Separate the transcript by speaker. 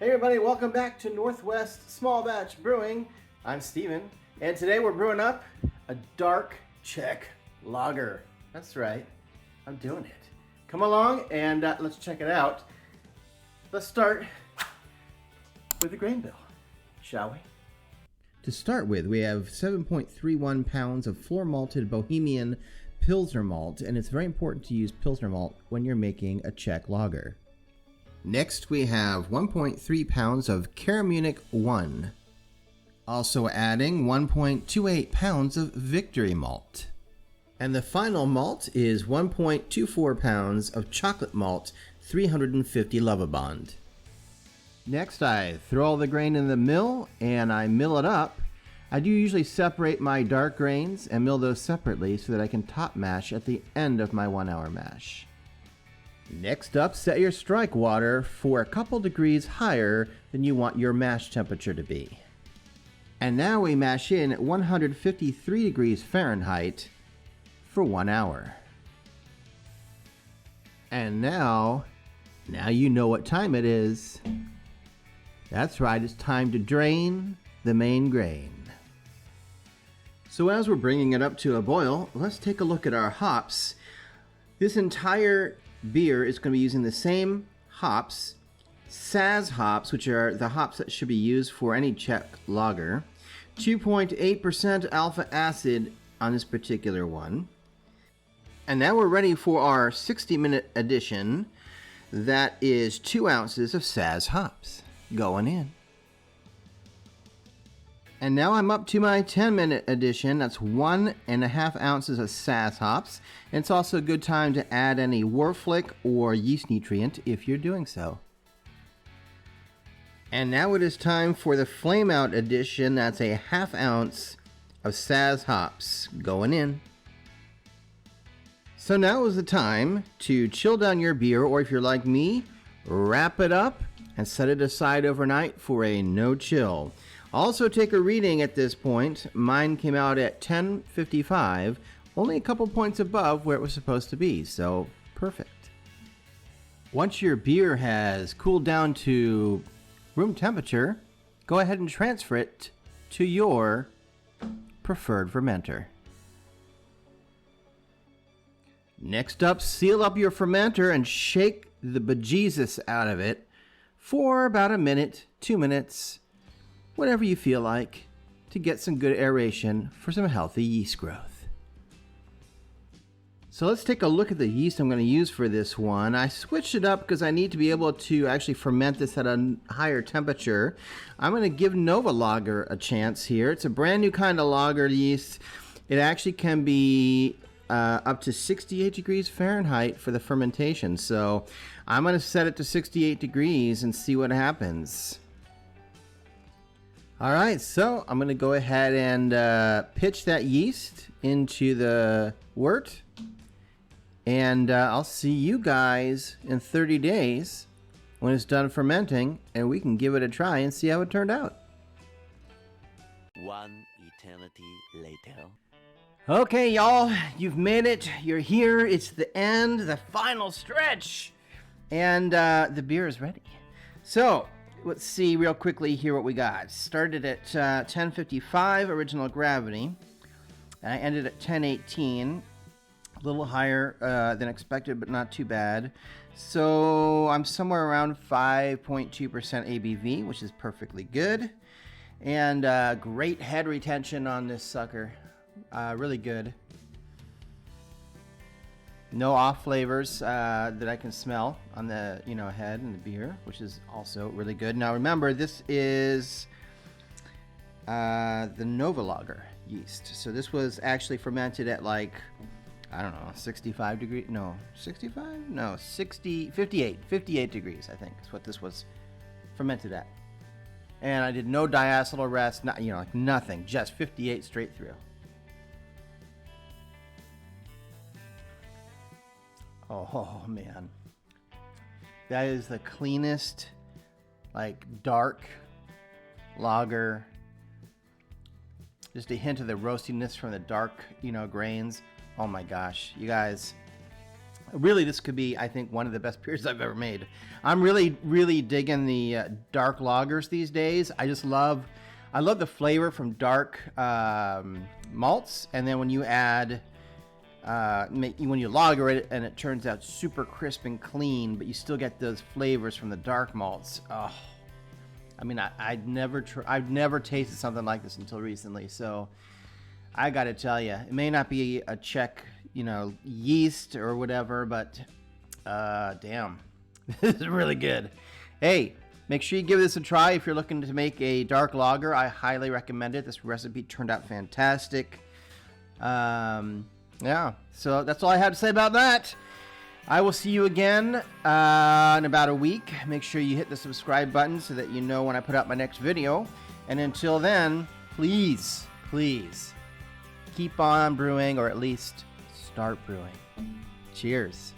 Speaker 1: Hey everybody, welcome back to Northwest Small Batch Brewing. I'm Steven, and today we're brewing up a dark Czech lager. That's right, I'm doing it. Come along and let's check it out. Let's start with the grain bill, shall we? To start with, we have 7.31 pounds of Floor-Malted Bohemian Pilsner malt, and it's very important to use Pilsner malt when you're making a Czech lager. Next, we have 1.3 pounds of CaraMunich I. Also adding 1.28 pounds of Victory malt. And the final malt is 1.24 pounds of chocolate malt, 350 Lovibond. Next, I throw all the grain in the mill and I mill it up. I do usually separate my dark grains and mill those separately so that I can top mash at the end of my 1 hour mash. Next up, set your strike water for a couple degrees higher than you want your mash temperature to be. And now we mash in at 153 degrees Fahrenheit for 1 hour. And now you know what time it is. That's right, it's time to drain the main grain. So as we're bringing it up to a boil, let's take a look at our hops. This entire beer is going to be using the same hops, Saaz hops, which are the hops that should be used for any Czech lager. 2.8% alpha acid on this particular one. And now we're ready for our 60-minute addition. That is 2 ounces of Saaz hops going in. And now I'm up to my 10-minute addition. That's 1.5 ounces of Saaz hops. And it's also a good time to add any Whirlfloc or yeast nutrient if you're doing so. And now it is time for the flame out addition. That's a 1/2 ounce of Saaz hops going in. So now is the time to chill down your beer, or if you're like me, wrap it up and set it aside overnight for a no chill. Also take a reading at this point. Mine came out at 10:55, only a couple points above where it was supposed to be, so perfect. Once your beer has cooled down to room temperature, go ahead and transfer it to your preferred fermenter. Next up, seal up your fermenter and shake the bejesus out of it for about a minute, 2 minutes, whatever you feel like, to get some good aeration for some healthy yeast growth. So let's take a look at the yeast I'm going to use for this one. I switched it up because I need to be able to actually ferment this at a higher temperature. I'm going to give Nova Lager a chance here. It's a brand new kind of lager yeast. It actually can be up to 68 degrees Fahrenheit for the fermentation. So I'm going to set it to 68 degrees and see what happens. All right, so I'm going to go ahead and pitch that yeast into the wort. And I'll see you guys in 30 days when it's done fermenting, and we can give it a try and see how it turned out.
Speaker 2: One eternity later.
Speaker 1: Okay, y'all, you've made it. You're here. It's the end, the final stretch. And the beer is ready. So let's see real quickly here what we got. Started at 10:55 original gravity, and I ended at 10:18. A little higher than expected, but not too bad. So I'm somewhere around 5.2% ABV, which is perfectly good. And great head retention on this sucker. Really good. No off flavors that I can smell on the head and the beer, which is also really good. Now remember, this is the Nova Lager yeast. So this was actually fermented at like, I don't know, 65 degrees? No, 65? No, 58 degrees, I think is what this was fermented at. And I did no diacetyl rest, not, like nothing, just 58 straight through. Oh man, that is the cleanest, like dark lager. Just a hint of the roastiness from the dark, grains. Oh my gosh, you guys, Really, this could be, I think, one of the best beers I've ever made. I'm really digging the dark lagers these days. I love the flavor from dark malts, and then when you add, when you lager it, and it turns out super crisp and clean, but you still get those flavors from the dark malts. Oh, I mean, I've never tasted something like this until recently, so I got to tell you, it may not be a Czech, yeast or whatever, but damn, this is really good. Hey, make sure you give this a try if you're looking to make a dark lager. I highly recommend it. This recipe turned out fantastic. Yeah, so that's all I had to say about that. I will see you again in about a week. Make sure you hit the subscribe button so that you know when I put out my next video. And until then, please keep on brewing, or at least start brewing. Cheers.